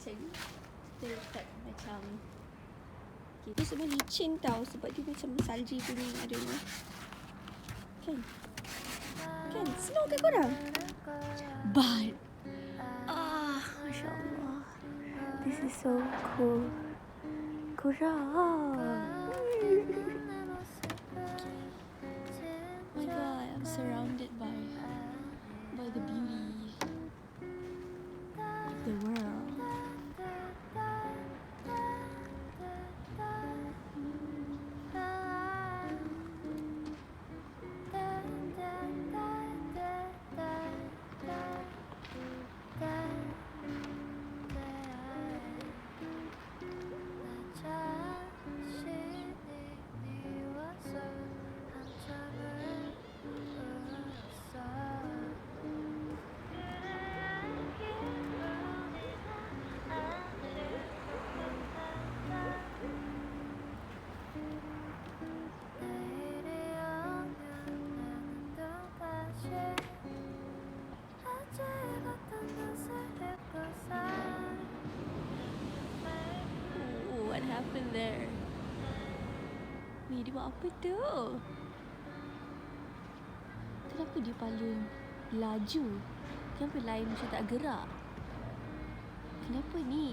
macam ni. Kita letak macam dia semua licin tau sebab dia macam salji punya, I don't know. Kan? Snow ke korang? But Masya Allah, this is so cool. Korang my god, I'm surrounded by the beauty of the world. What happened there? Ni dia buat apa tu? Kenapa dia paling laju? Kenapa lain macam tak gerak? Kenapa ni?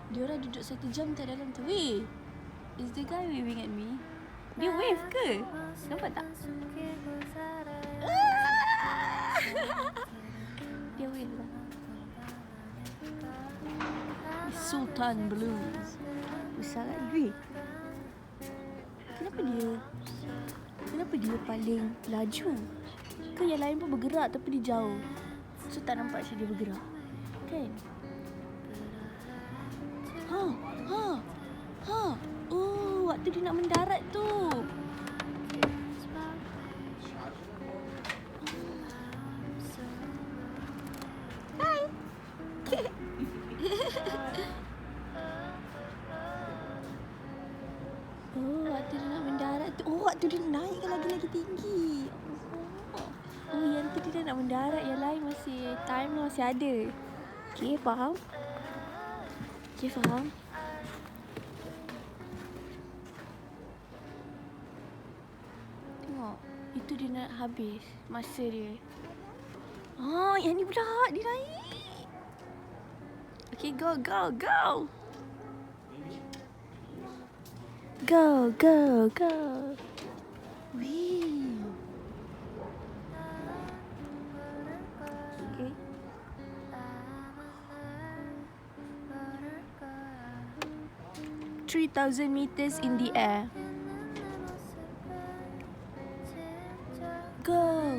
Diorang duduk 1 jam tak dalam tu. Weh, is the guy waving at me? Dia wave ke? Nampak tak? Dia wave lah. Sultan Blues. Besar kat duit. Kenapa dia paling laju? Ke yang lain pun bergerak tapi dia jauh, so tak nampak macam dia bergerak. Kan? Oh, waktu dia nak mendarat tu. Hai. Waktu dia nak mendarat tu. Waktu dia naik lagi tinggi. Yang tu dia nak mendarat, yang lain masih time masih ada. Okay, faham? Tengok, itu dia nak habis masa dia. Yang ni pula dia naik. Okay, go. Go. Wee. Okay. "3,000 meters in the air. Go.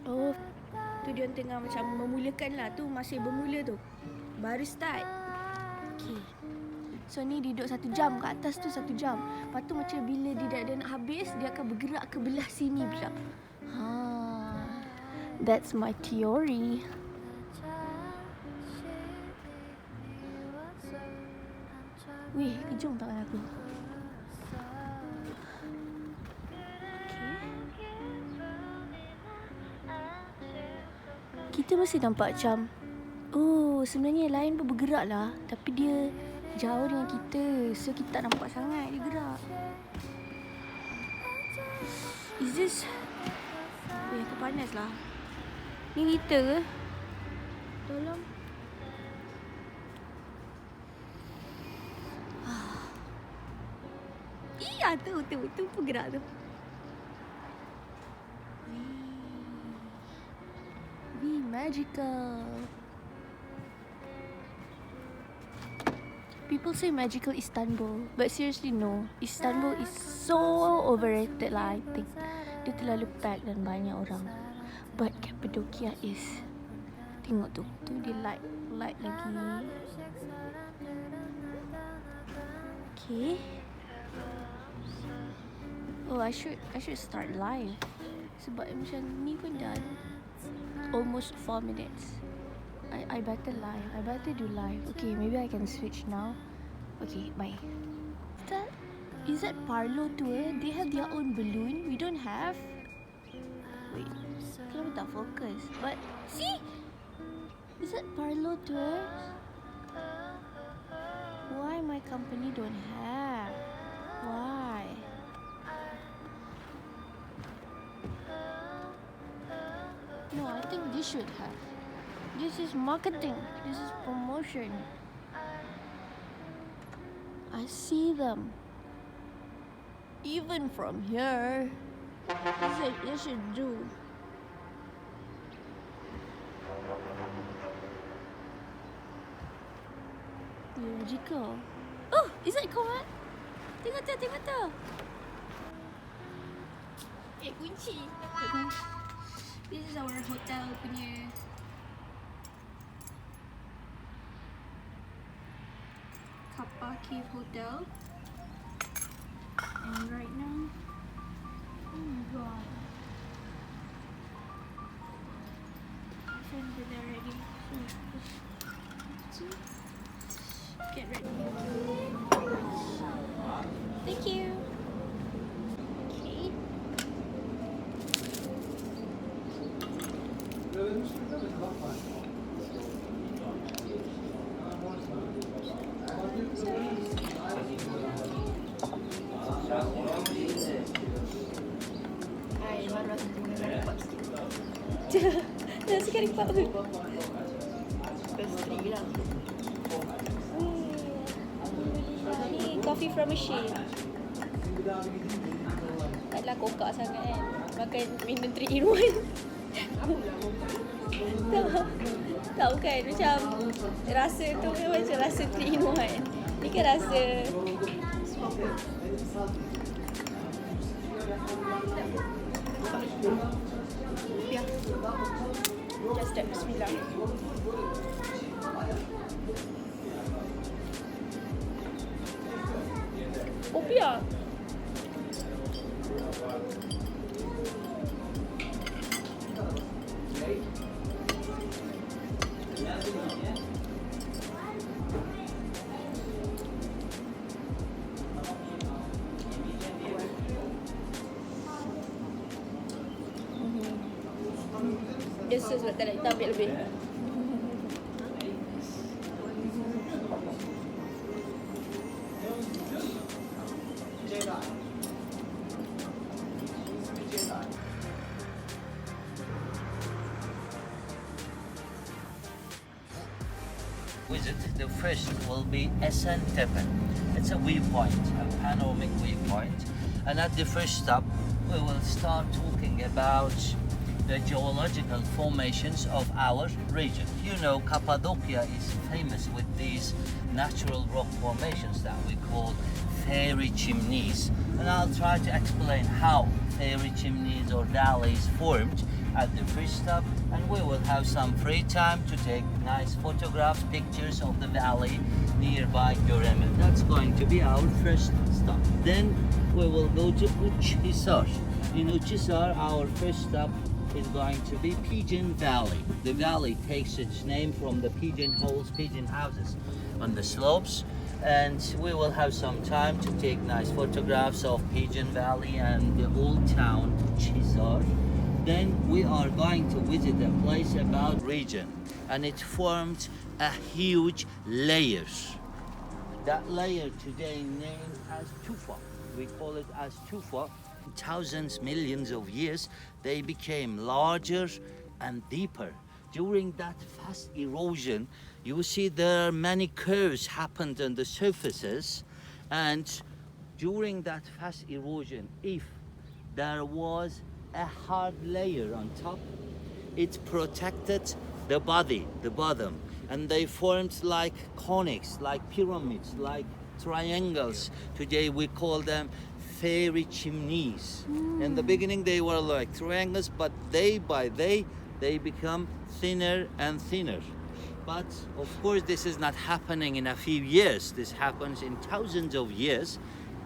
Oh, tu dia tengah macam memulakan lah. Tu masih bermula tu. Baru start. Okay. So ni dia duduk 1 jam kat atas tu, 1 jam. Lepas tu macam bila dia dah nak habis, dia akan bergerak ke belah sini pula. That's my theory. Weh, kejung tangan aku. Kita mesti nampak macam, sebenarnya yang lain pun bergerak lah, tapi dia jauh dengan kita, so kita tak nampak sangat dia gerak. Is this... aku panas lah. Ni kita ke? Tolong. Iya, tu bergerak tu. Magical. People say magical Istanbul, but seriously no. Istanbul is so overrated lah, I think. Dia terlalu packed dan banyak orang. But Cappadocia is... Tengok tu dia light lagi. Okay. I should start live. Sebab macam ni pun dah almost 4 minutes. I better do live. Okay, maybe I can switch now. Okay, bye. Start. Is that Parlo tour? They have their own balloon. We don't have. Wait, kenapa tak focus? But see, is that Parlo tours? Why my company don't have? Why? No, I think they should have. This is marketing. This is promotion. I see them. Even from here. They should do. Logical. Oh, is that Komat? Tengok tu. Kunci. This is our hotel punya. Cappadocia Hotel. And right now, oh my god, my friend is there already. So get ready. Thank you. Okay. Dah sekali pak pun. Pastry lah. Alhamdulillah. Ni coffee from machine. Taklah kokak sangat kan. Makan minum 3 in 1. Tahu kan macam rasa tu kan macam rasa 3 in 1. Ni kan rasa ya. Just step bismillah. Kopiah. Dia sebab tak nak kita ambil lebih. Visit, the first will be Esen Tepe. It's a viewpoint, a panoramic viewpoint. And at the first stop, we will start talking about the geological formations of our region. You know, Cappadocia is famous with these natural rock formations that we call fairy chimneys. And I'll try to explain how fairy chimneys or valleys formed at the first stop, and we will have some free time to take nice photographs, pictures of the valley nearby Göreme. That's going to be our first stop. Then we will go to Uçhisar. In Uçhisar, our first stop is going to be Pigeon Valley. The valley takes its name from the pigeon holes, pigeon houses on the slopes, and we will have some time to take nice photographs of Pigeon Valley and the old town Uçhisar. Then we are going to visit a place about region, and it formed a huge layer. That layer today named as tufa. We call it as tufa. Thousands, millions of years, they became larger and deeper. During that fast erosion, you see there are many curves happened on the surfaces, and during that fast erosion, if there was a hard layer on top, it protected the body, the bottom, and they formed like conics, like pyramids, like triangles. Today we call them fairy chimneys. In the beginning they were like triangles, but day by day they become thinner and thinner. But of course this is not happening in a few years. This happens in thousands of years.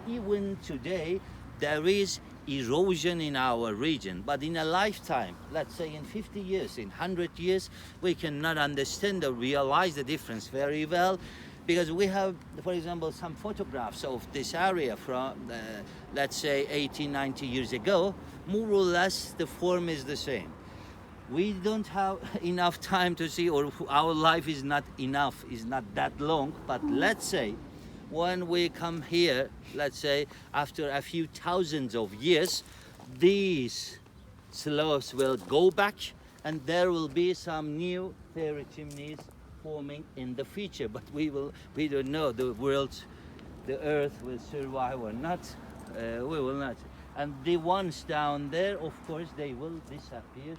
Even today there is erosion in our region, but in a lifetime, let's say in 50 years, in 100 years, we cannot understand or realize the difference very well, because we have, for example, some photographs of this area from, let's say, 80, 90 years ago. More or less, the form is the same. We don't have enough time to see, or our life is not enough, is not that long. But let's say, when we come here, let's say, after a few thousands of years, these slopes will go back, and there will be some new fairy chimneys forming in the future. But we don't know the earth will survive or not. We will not. And the ones down there, of course, they will disappear.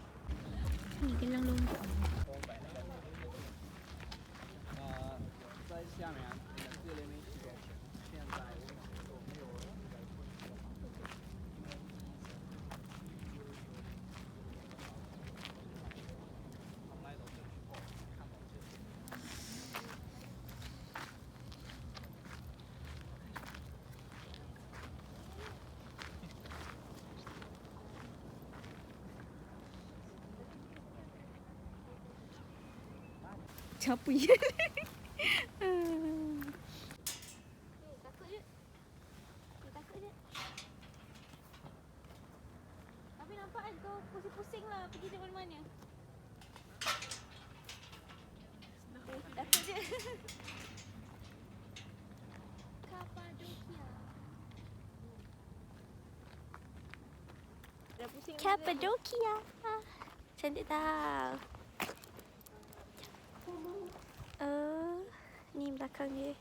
Ni gelang lumpur. Siapa je? Takut je. Takut je. Tapi nampak kan kau pusing-pusing lah pergi ke mana-mana. Takut je. Cappadocia. Cappadocia. Cantik tau. Ni belakang dia.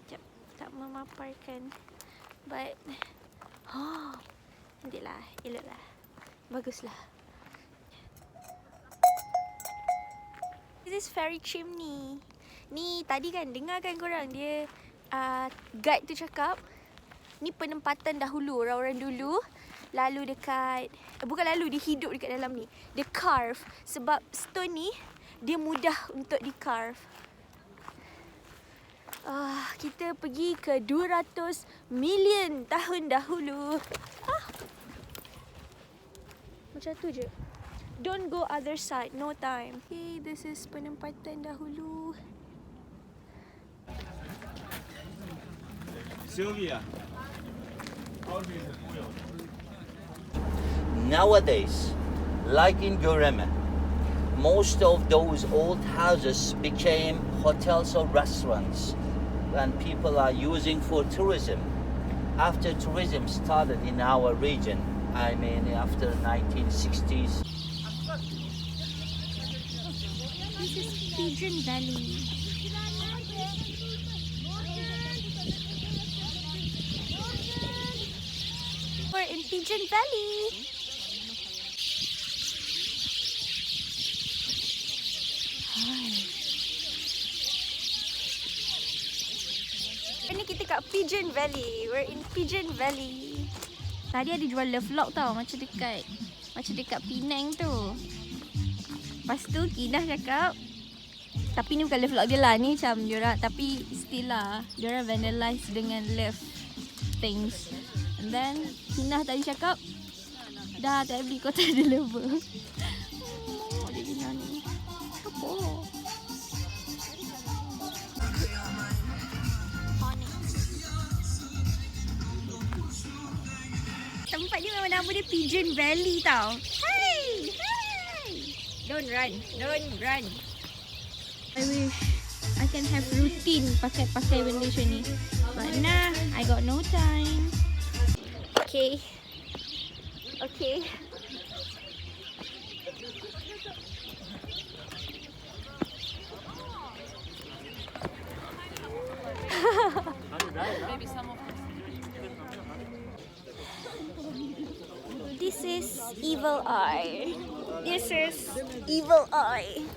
Sekejap, tak memaparkan. But cantik lah, elok lah. Bagus lah. This is fairy chimney. Ni tadi kan, dengar kan korang dia guide tu cakap ni penempatan dahulu, orang-orang dulu. Lalu dekat, bukan lalu, dia hidup dekat dalam ni. Dia carve. Sebab stone ni dia mudah untuk di-carve. Kita pergi ke 200 million tahun dahulu. Macam tu je. Don't go other side, no time. Okay, this is penempatan dahulu. Sylvia. Nowadays, like in Göreme, most of those old houses became hotels or restaurants, and people are using for tourism. After tourism started in our region, I mean after 1960s. This is Pigeon Valley. We're in Pigeon Valley. Ini kita kat Pigeon Valley. We're in Pigeon Valley. Tadi ada jual love lock tau, macam dekat Penang tu. Lepas tu Kinah cakap, tapi ni bukan love lock dia lah, ni macam diorang, tapi still lah diorang vandalize dengan love things. And then Kinah tadi cakap, dah tak beli, kau tak ada lover. Dia Kinah ni apa? Tempat ni memang nama dia Pigeon Valley tau. Hey! Hey! Don't run. Don't run. I wish I can have routine pakai benda macam ni. But nah, I got no time. Okay. Okay. This is Evil Eye. This is Evil Eye.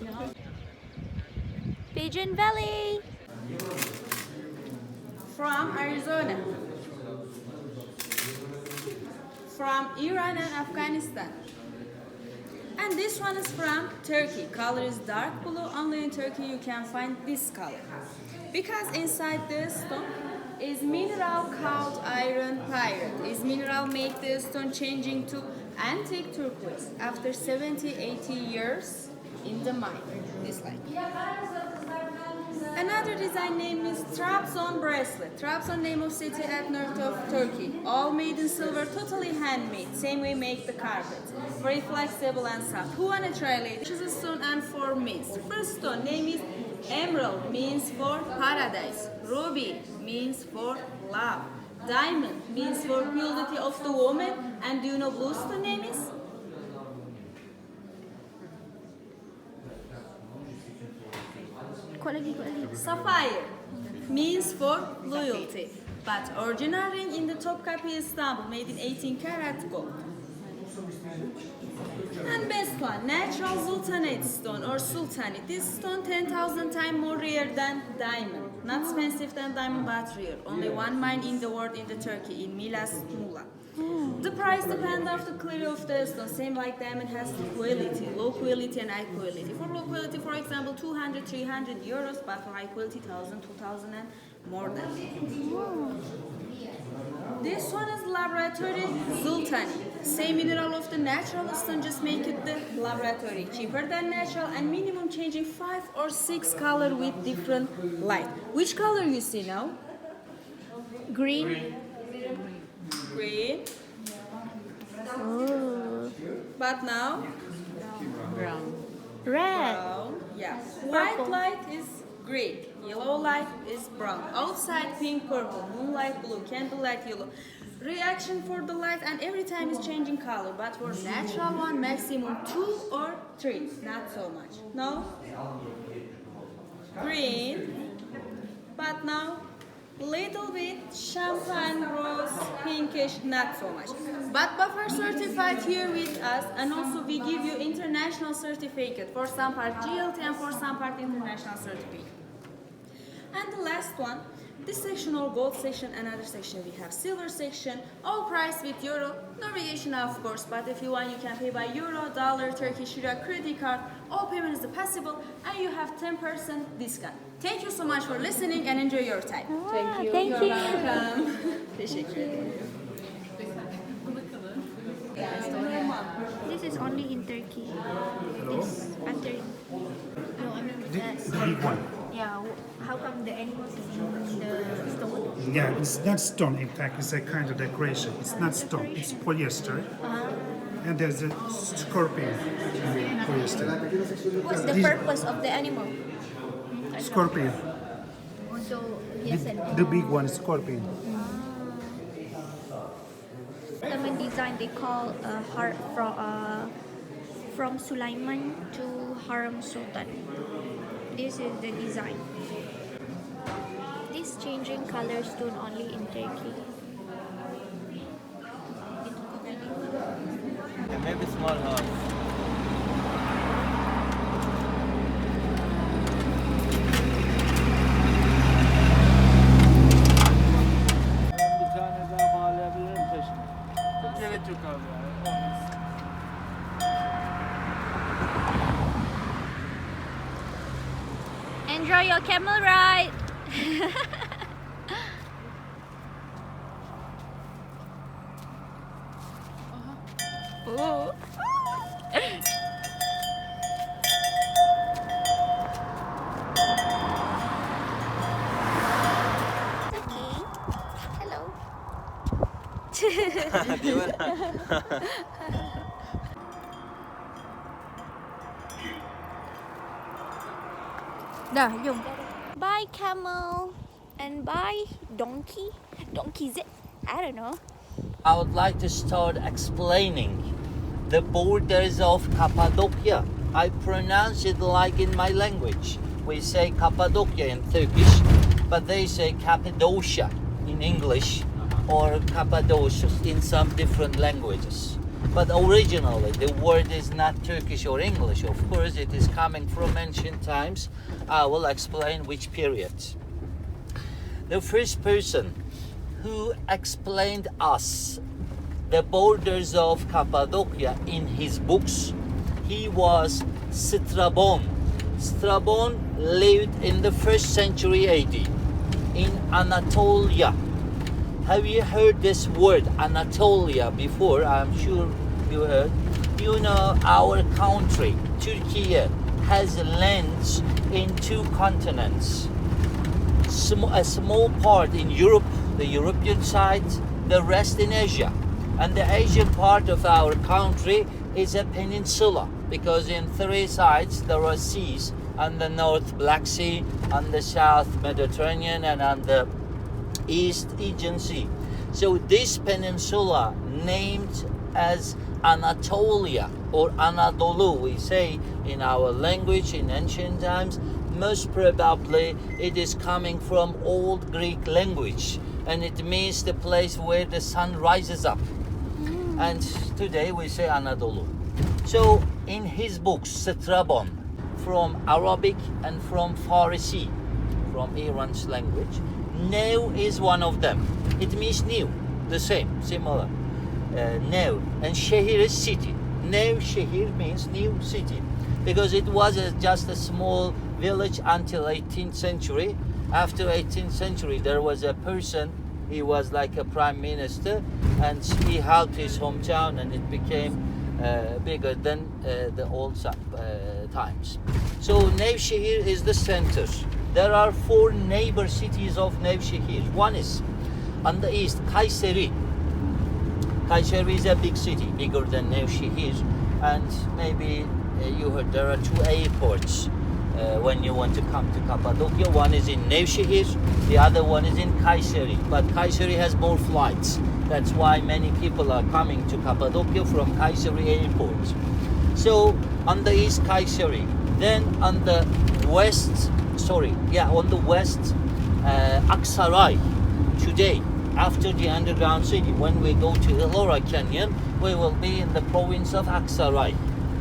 Pigeon Valley. From Arizona, from Iran and Afghanistan. And this one is from Turkey. Color is dark blue. Only in Turkey you can find this color. Because inside this stone is mineral called iron pyrite. This mineral make the stone changing to antique turquoise after 70-80 years in the mine. This like. Another Another design name is Trabzon bracelet. Trabzon name of city at north of Turkey. All made in silver, totally handmade. Same way make the carpet. Very flexible and soft. Who wanna try, lady? Choose a stone and 4 means. First stone name is emerald, means for paradise. Ruby means for love. Diamond means for purity of the woman. And do you know blue stone name is? Kuat lagi. Sapphire means for loyalty. But original ring in the Topkapi Istanbul, made in 18 karat gold. And best one, natural sultanate stone or sultanate. This stone 10,000 times more rare than diamond. Not expensive than diamond, but rare. Only one mine in the world in the Turkey, in Milas Muğla. The price depends on the clarity of the stone. Same like diamond has quality, low quality and high quality. For low quality, for example, 200, 300 euros, but for high quality, 1,000, 2,000 and more than. This one is laboratory sultani. Same mineral of the natural stone, just make it the laboratory. Cheaper than natural and minimum changing 5 or 6 color with different light. Which color you see now? Green. Green. Oh. But now? Red. Brown. Yeah. White Purple. light is green. Yellow light is brown. Outside pink, purple. Moonlight blue. Candlelight yellow. Reaction for the light and every time is changing color. But for natural one, maximum 2 or 3. Not so much. No? Green. But now? Little bit champagne, rose, pinkish, not so much. But buffer certified here with us, and also we give you international certificate for some part GLT and for some part international certificate. And the last one, this section or gold section, another section we have silver section, all price with euro, navigation of course, but if you want you can pay by euro, dollar, Turkish lira, credit card, all payment is possible and you have 10% discount. Thank you so much for listening and enjoy your time. Thank you. You're welcome. Teşekkür ederim. This is only in Turkey. This entering. No, I mean The big one. Yeah. How come the animals is in the stone? Yeah, it's not stone. In fact, it's a kind of decoration. It's not stone. It's polyester. And there's a scorpion in the polyester. What's the This- purpose of the animal? Scorpion. So yes and The big one is scorpion. the main design they call heart from Sulaiman to Haram Sultan. This is the design. This changing color stone only in Turkey. Maybe small house. Bir tane daha bağlayabilirim peşine. Çok gerek yok abi yani. Enjoy your camel ride. Oh. Okay. Hello. Dah, jom. Bye camel and bye donkey. Donkey is it? I don't know. I would like to start explaining the borders of Cappadocia. I pronounce it like in my language. We say Cappadocia in Turkish, but they say Cappadocia in English or Cappadocia in some different languages. But originally the word is not Turkish or English. Of course, it is coming from ancient times. I will explain which period. The first person who explained us the borders of Cappadocia in his books, he was Strabon. Strabon lived in the 1st century AD in Anatolia. Have you heard this word Anatolia before? I'm sure you heard. You know our country, Turkey, has lands in 2 continents. a small part in Europe, the European side, the rest in Asia. And the Asian part of our country is a peninsula, because in three sides there are seas: on the north Black Sea, on the south Mediterranean, and on the east Aegean Sea. So this peninsula, named as Anatolia or Anadolu, we say in our language in ancient times, most probably it is coming from Old Greek language, and it means the place where the sun rises up. And today we say Anadolu. So in his books, Strabon, from Arabic and from Farsi, from Iran's language, New is one of them. It means new, the same, similar. New. And Shehir is city. New Shehir means new city, because it was just a small village until 18th century. After 18th century, there was a person, he was like a prime minister, and he helped his hometown, and it became bigger than the old times. So Nevşehir is the center. There are 4 neighbor cities of Nevşehir. One is on the east, Kayseri. Kayseri is a big city, bigger than Nevşehir, and maybe you heard there are 2 airports when you want to come to Cappadocia. One is in Nevşehir, the other one is in Kayseri. But Kayseri has more flights. That's why many people are coming to Cappadocia from Kayseri airport. So on the east, Kayseri. Then on the west, Aksaray. Today, after the underground city, when we go to Ellora Canyon, we will be in the province of Aksaray.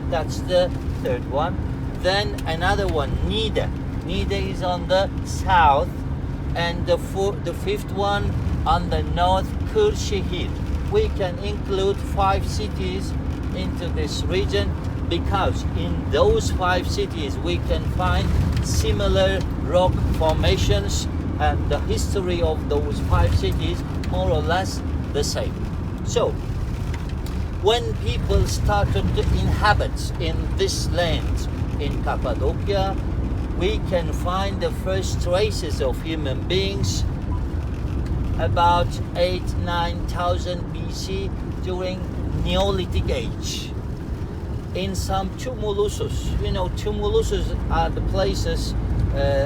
That's the third one. Then another one, Niğde. Niğde is on the south, and the fifth one on the north, Kırşehir. We can include 5 cities into this region, because in those 5 cities we can find similar rock formations, and the history of those 5 cities more or less the same. So when people started to inhabit in this land in Cappadocia, we can find the first traces of human beings about 8,000-9,000 BC during Neolithic age. In some tumuluses, tumuluses are the places,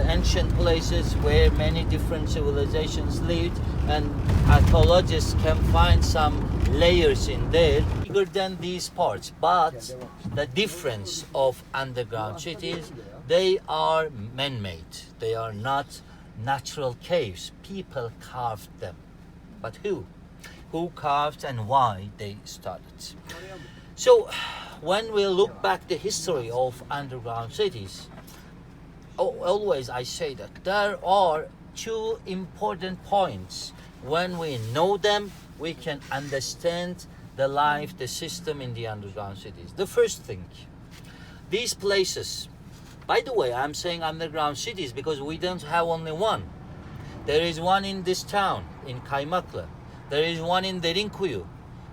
ancient places where many different civilizations lived, and archaeologists can find some layers in there bigger than these parts. But the difference of underground cities, they are man-made. They are not natural caves. People carved them. But who? Who carved and why they started? So when we look back the history of underground cities, always I say that there are 2 important points. When we know them, we can understand the life, the system in the underground cities. The first thing, these places, by the way, I'm saying underground cities because we don't have only one. There is one in this town, in Kaymaklı. There is one in Derinkuyu.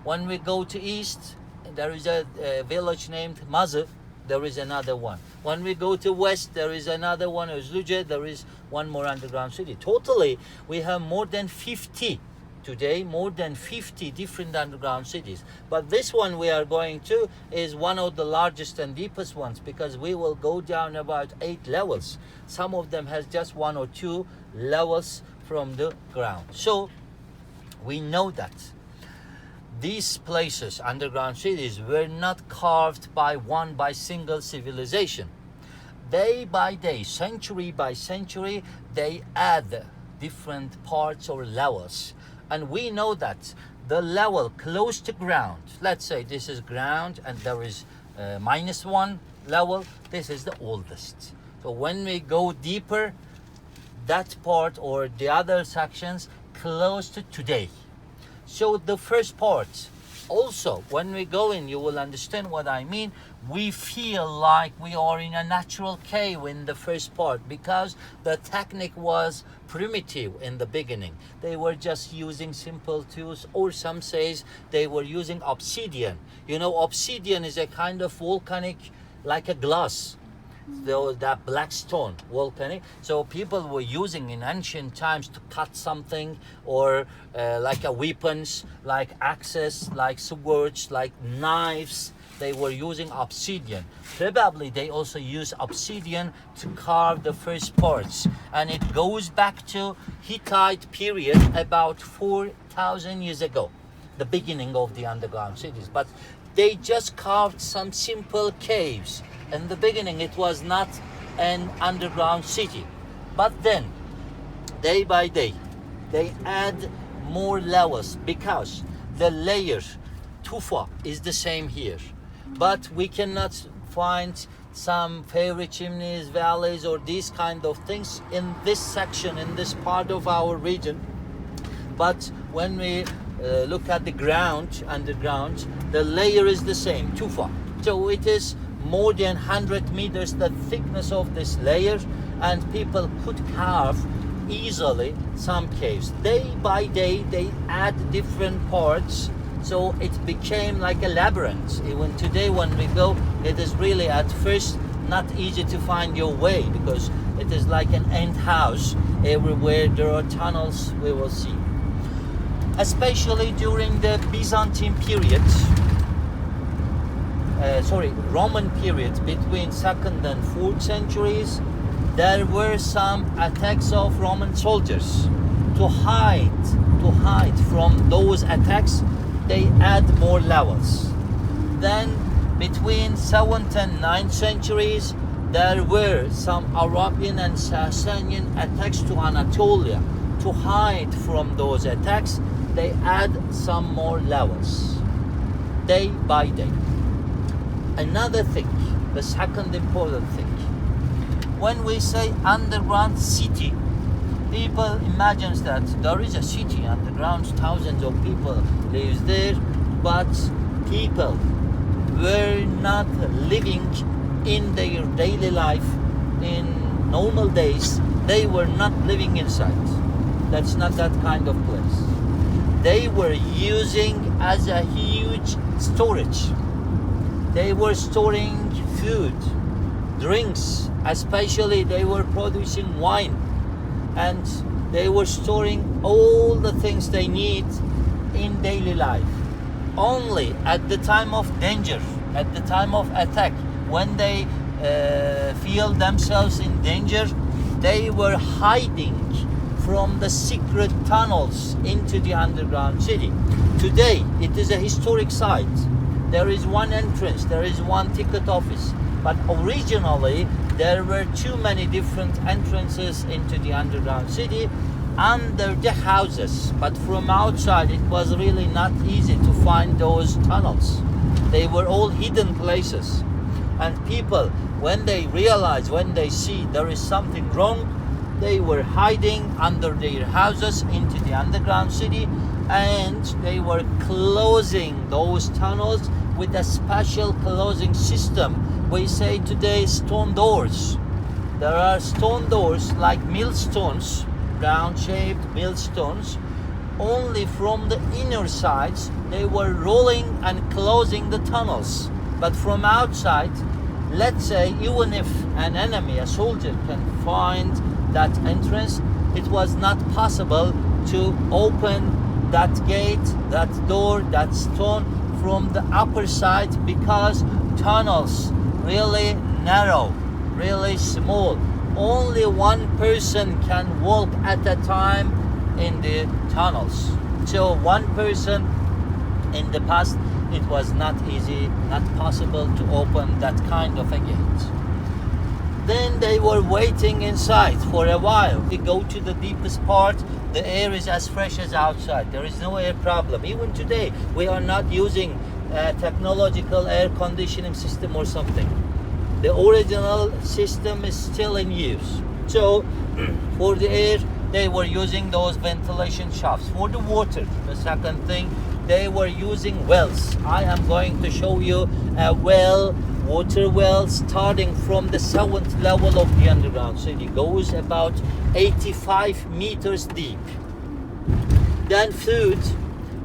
When we go to east, there is a village named Mazı. There is another one. When we go to west, there is another one, Özlüce. There is one more underground city. Totally, we have more than 50 today, more than 50 different underground cities. But this one we are going to is one of the largest and deepest ones, because we will go down about 8 levels. Some of them has just 1 or 2 levels from the ground. So we know that these places, underground cities, were not carved by single civilization. Day by day, century by century, they add different parts or levels. And we know that the level close to ground, let's say this is ground and there is -1 level, this is the oldest. So when we go deeper, that part or the other sections close to today. So the first part, also when we go in, you will understand what I mean. We feel like we are in a natural cave in the first part, because the technique was primitive in the beginning. They were just using simple tools, or some says they were using obsidian. Obsidian is a kind of volcanic, like a glass. that black stone, volcanic. So people were using in ancient times to cut something, or like a weapons, like axes, like swords, like knives. They were using obsidian. Probably they also use obsidian to carve the first parts, and it goes back to Hittite period, about 4,000 years ago, the beginning of the underground cities. But they just carved some simple caves. In the beginning, it was not an underground city. But then, day by day, they add more levels, because the layer tufa is the same here. But we cannot find some fairy chimneys, valleys, or these kind of things in this section, in this part of our region. But when we look at the ground, underground, the layer is the same, tufa. So it is more than 100 meters the thickness of this layer, and people could carve easily some caves. Day by day, they add different parts, so it became like a labyrinth. Even today when we go, it is really at first not easy to find your way, because it is like an ant house. Everywhere there are tunnels, we will see. Especially during the Byzantine period, Roman period, between 2nd and 4th centuries, there were some attacks of Roman soldiers. To hide from those attacks, they add more levels. Then between 7th and 9th centuries, there were some Arabian and Sasanian attacks to Anatolia. To hide from those attacks, they add some more levels, day by day. Another thing, the second important thing, when we say underground city, people imagine that there is a city underground, thousands of people live there, but people were not living in their daily life. In normal days, they were not living inside. That's not that kind of place. They were using as a huge storage. They were storing food, drinks, especially they were producing wine, and they were storing all the things they need in daily life. Only at the time of danger, at the time of attack, when they feel themselves in danger, they were hiding from the secret tunnels into the underground city. Today, it is a historic site. There is one entrance, there is one ticket office. But originally, there were too many different entrances into the underground city under the houses. But from outside, it was really not easy to find those tunnels. They were all hidden places. And people, when they realize, when they see there is something wrong, they were hiding under their houses into the underground city, and they were closing those tunnels with a special closing system. We say today stone doors. There are stone doors like millstones, round-shaped millstones. Only from the inner sides, they were rolling and closing the tunnels. But from outside, let's say even if an enemy, a soldier, can find that entrance, it was not possible to open that gate, that door, that stone from the upper side, because tunnels really narrow, really small. Only one person can walk at a time in the tunnels. So one person, in the past, it was not easy, not possible to open that kind of a gate. Then they were waiting inside for a while. We go to the deepest part, the air is as fresh as outside. There is no air problem. Even today, we are not using a technological air conditioning system or something. The original system is still in use. So, for the air, they were using those ventilation shafts. For the water, the second thing, they were using wells. I am going to show you a well, water well, starting from the 7th level of the underground city. Goes about 85 meters deep. Then food.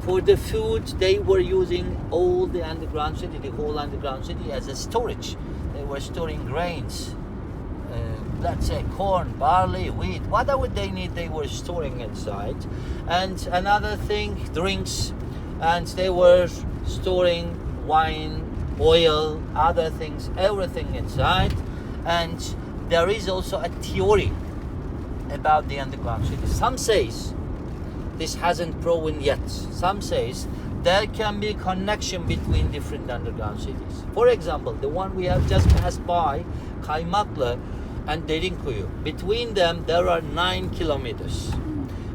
For the food, they were using all the underground city, the whole underground city, as a storage. They were storing grains, let's say corn, barley, wheat, whatever they need, they were storing inside. And another thing, drinks, and they were storing wine, oil, other things, everything inside. And there is also a theory about the underground city. Some says, this hasn't proven yet, some says there can be connection between different underground cities. For example, the one we have just passed by, Kaymaklı and Derinkuyu. Between them, there are 9 kilometers.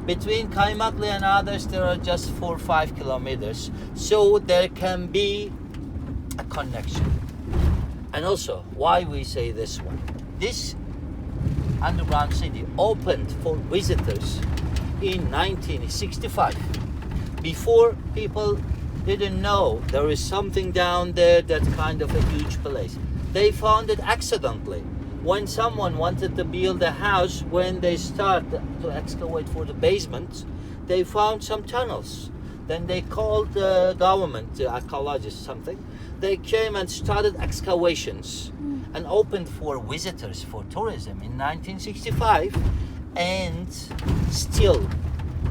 Between Kaymaklı and others, there are just 4 or 5 kilometers. So there can be a connection. And also, why we say this one? This underground city opened for visitors in 1965. Before, people didn't know there is something down there, that kind of a huge place. They found it accidentally. When someone wanted to build a house, when they start to excavate for the basement, they found some tunnels. Then they called the government, the archaeologists, something. They came and started excavations and opened for visitors, for tourism in 1965. And still,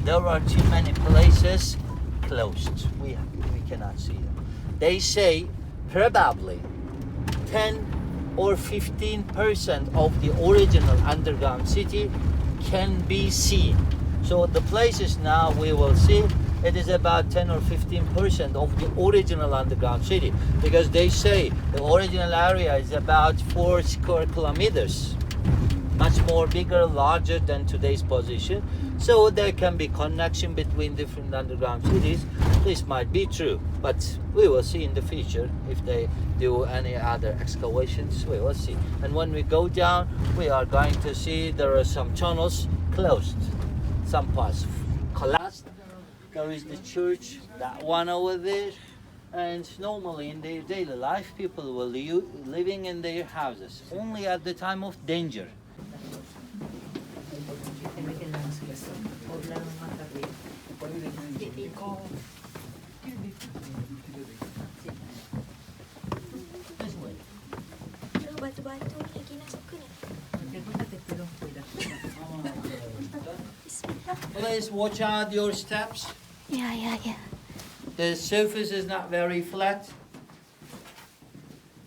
there are too many places closed. We cannot see them. They say probably 10 or 15% of the original underground city can be seen. So the places now we will see, it is about 10 or 15% of the original underground city, because they say the original area is about 4 square kilometers, much more bigger, larger than today's position. So there can be connection between different underground cities. This might be true, but we will see in the future if they do any other excavations. We will see. And when we go down, we are going to see there are some tunnels closed, some parts collapsed. There is the church, that one over there. And normally in their daily life, people will living in their houses only at the time of danger. This way. Batu-batu lagi nak suka ni. Please watch out your steps. Ya, ya, ya. The surface is not very flat.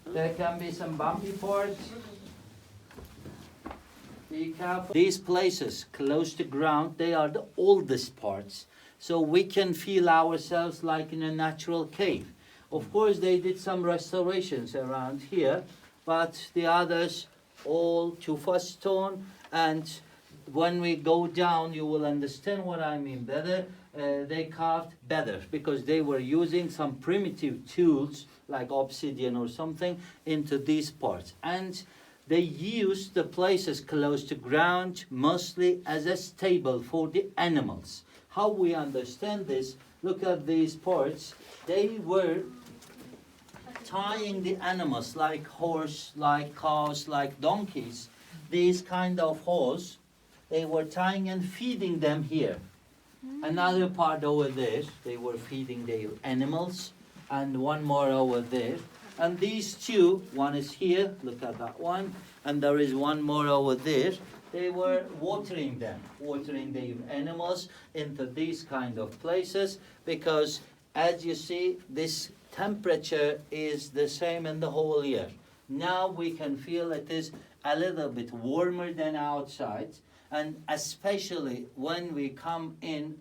There can be some bumpy parts. Be careful. These places close to ground, they are the oldest parts. So we can feel ourselves like in a natural cave. Of course, they did some restorations around here, but the others all tufa stone. And when we go down, you will understand what I mean better. They carved better because they were using some primitive tools like obsidian or something into these parts. And they used the places close to ground mostly as a stable for the animals. How we understand this, look at these parts. They were tying the animals like horse, like cows, like donkeys. These kind of horse, they were tying and feeding them here. Another part over there, they were feeding their animals, and one more over there. And these two, one is here, look at that one, and there is one more over there. They were watering them, watering their animals into these kind of places, because as you see, this temperature is the same in the whole year. Now we can feel it is a little bit warmer than outside, and especially when we come in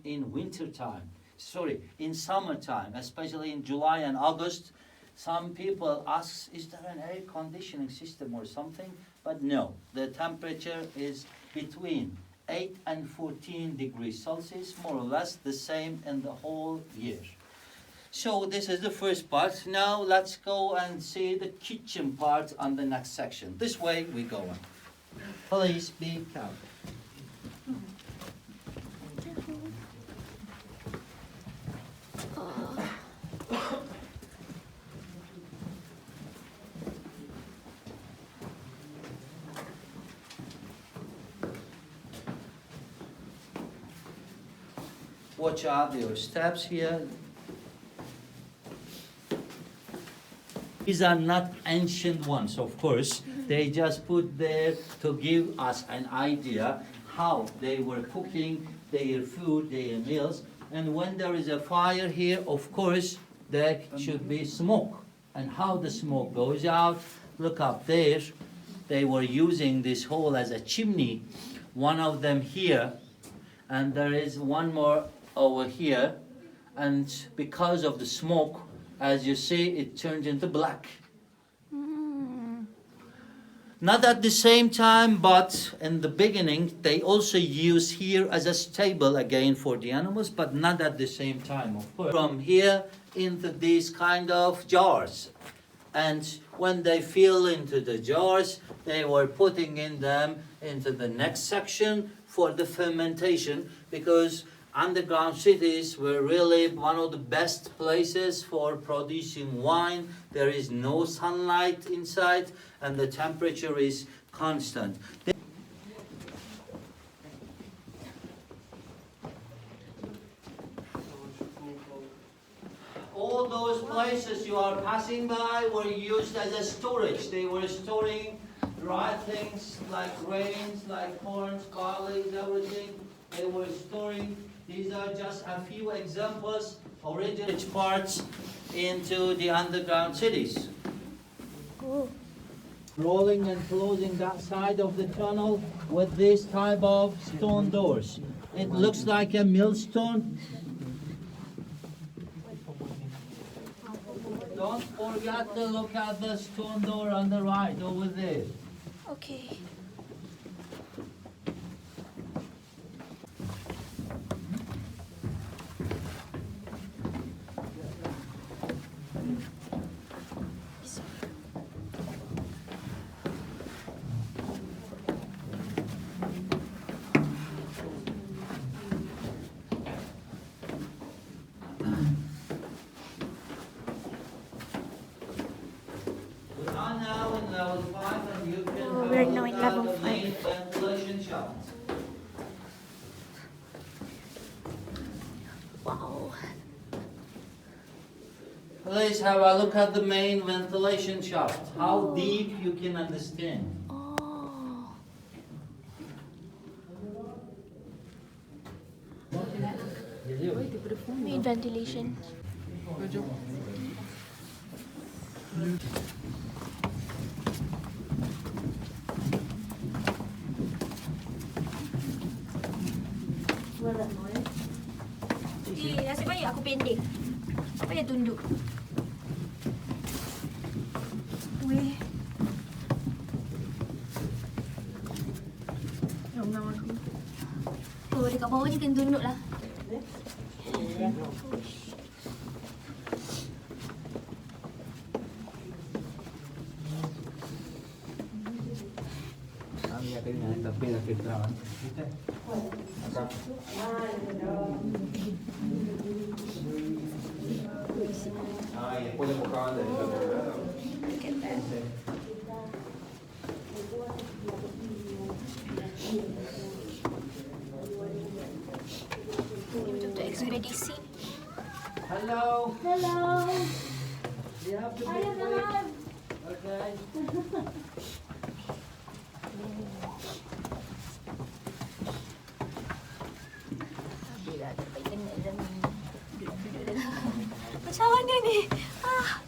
summertime, especially in July and August. Some people ask, is there an air conditioning system or something? But no, the temperature is between 8 and 14 degrees Celsius, more or less the same in the whole year. So this is the first part. Now let's go and see the kitchen part on the next section. This way we go on. Please be careful. Watch out your steps here. These are not ancient ones, of course. They just put there to give us an idea how they were cooking their food, their meals. And when there is a fire here, of course, there should be smoke. And how the smoke goes out, look up there. They were using this hole as a chimney. One of them here, and there is one more over here. And because of the smoke, as you see, it turns into black. Not at the same time, but in the beginning, they also use here as a stable again for the animals, but not at the same time, of course. From here into these kind of jars. And when they fill into the jars, they were putting in them into the next section for the fermentation, because underground cities were really one of the best places for producing wine. There is no sunlight inside and the temperature is constant. All those places you are passing by were used as a storage. They were storing dry things like grains, like corn, barley, everything. They were storing. These are just a few examples, original parts into the underground cities. Oh. Rolling and closing that side of the tunnel with this type of stone doors. It looks like a millstone. Don't forget to look at the stone door on the right over there. Okay. We are now in level 5 and you can Oh, have we're a now look in at level the 5. main ventilation shaft. Wow. Please have a look at the main ventilation shaft. How deep you can understand. Oh. Main ventilation. Nasib baik aku pendek. Apa dia tunduk? Weh. Oh, dekat bawah je kena tunduk lah. Look at that. Ini betul-betul ekspedisi. Hello. Hello. You have to be quick. Okay. Macam mana ni? Ah.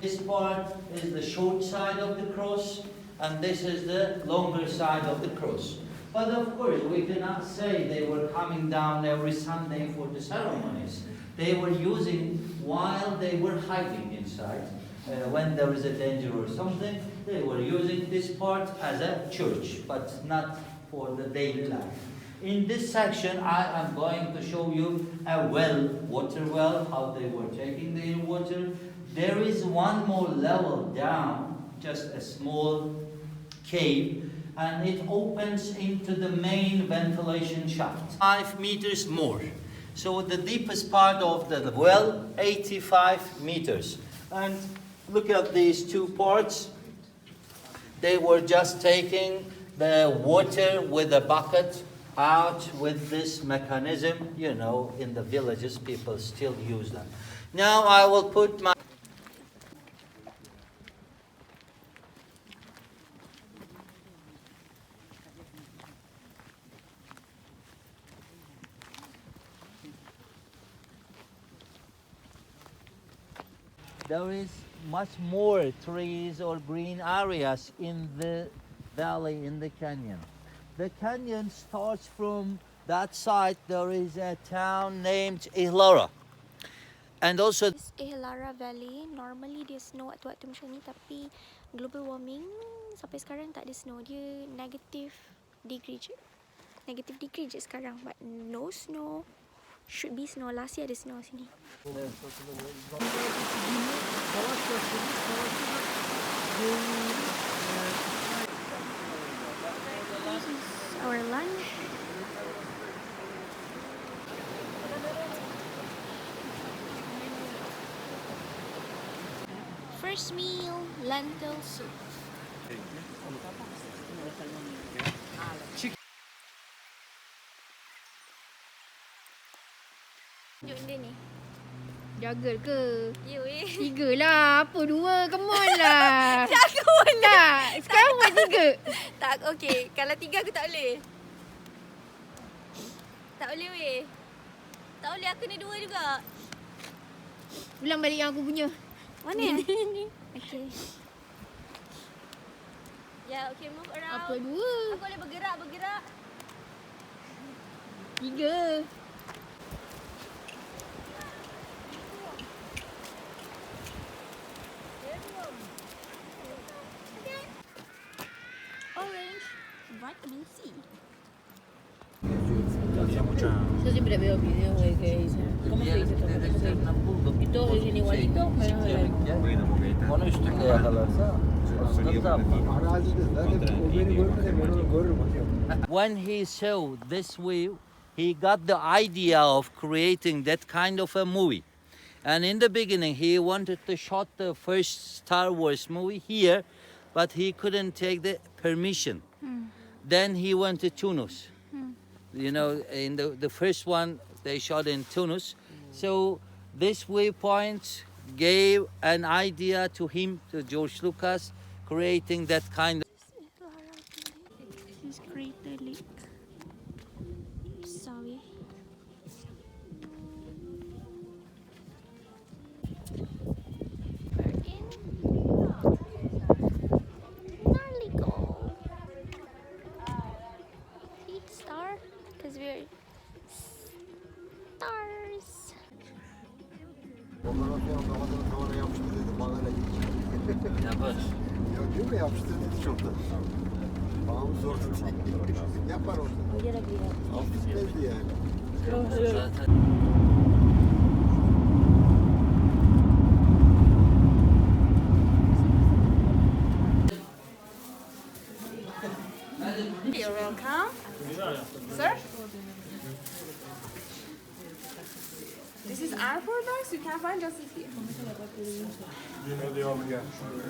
This part is the short side of the cross, and this is the longer side of the cross. But of course, we cannot say they were coming down every Sunday for the ceremonies. They were using while they were hiding inside. When there is a danger or something, they were using this part as a church, but not for the daily life. In this section, I am going to show you a well, water well, how they were taking their water. There is one more level down, just a small cave, and it opens into the main ventilation shaft. 5 meters more. So the deepest part of the well, 85 meters. And look at these two parts. They were just taking the water with a bucket out with this mechanism. You know, in the villages, people still use them. Now I will put my... There is much more trees or green areas in the valley, in the canyon. The canyon starts from that side. There is a town named Ihlara. And also This Ihilara Valley, normally dia snow waktu-waktu macam ni, tapi global warming sampai sekarang tak ada snow. Dia negative degree je. Negative degree je sekarang, but no snow. Should be snow. Last year ada snow sini. This is our lunch. First meal, lentil soup. Tunjuk dia ni. Jaga ke? Ya weh. 3 lah. Apa 2? Come on lah. Jaga boleh. Tak. Sekarang buat 3. Tak, okey. Kalau 3 aku tak boleh. Tak boleh weh. Tak boleh, aku kena 2 juga. Ulang balik yang aku punya. Mana? Ni. Okey. Ya, okey, move around. Apa 2? Aku boleh bergerak. 3. Orange. Vitamin C. So siempre veo videos de que dicen, ¿cómo se dice esto? ¿Cómo se dice? Y todos dicen igualito, pero onu üstünde yakalarsa when he saw this view, he got the idea of creating that kind of a movie. And in the beginning, he wanted to shot the first Star Wars movie here, but he couldn't take the permission. Then he went to Tunis. You know, in the first one, they shot in Tunis. So this waypoint gave an idea to him, to George Lucas, creating that kind of... This is Crater Lake. Sorry. We're in Narlico. See, star? Because we're stars. Fotoğrafı tavana yapıştır dedi. Bana öyle Yapar. Ya diyor mu yapıştır dedi çoktan. Bağımı zor tuttu. Yapar orada. Affetmezdi yani. Zaten You're welcome. Sir? This is our products. You can find just here.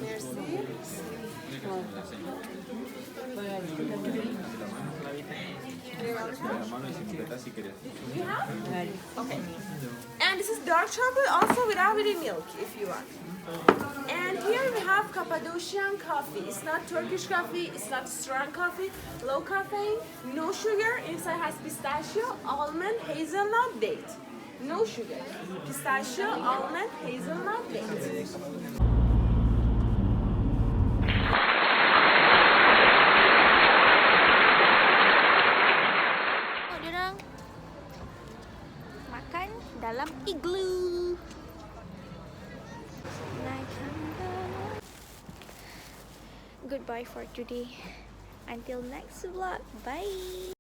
Merci. You have? Okay. And this is dark chocolate also without any milk if you want. And here we have Cappadocian coffee. It's not Turkish coffee, it's not strong coffee, low caffeine, no sugar. Inside has pistachio, almond, hazelnut, date. No sugar. Pistachio, almond, hazelnut, date. Diorang makan dalam igloo. Goodbye for today. Until next vlog. Bye.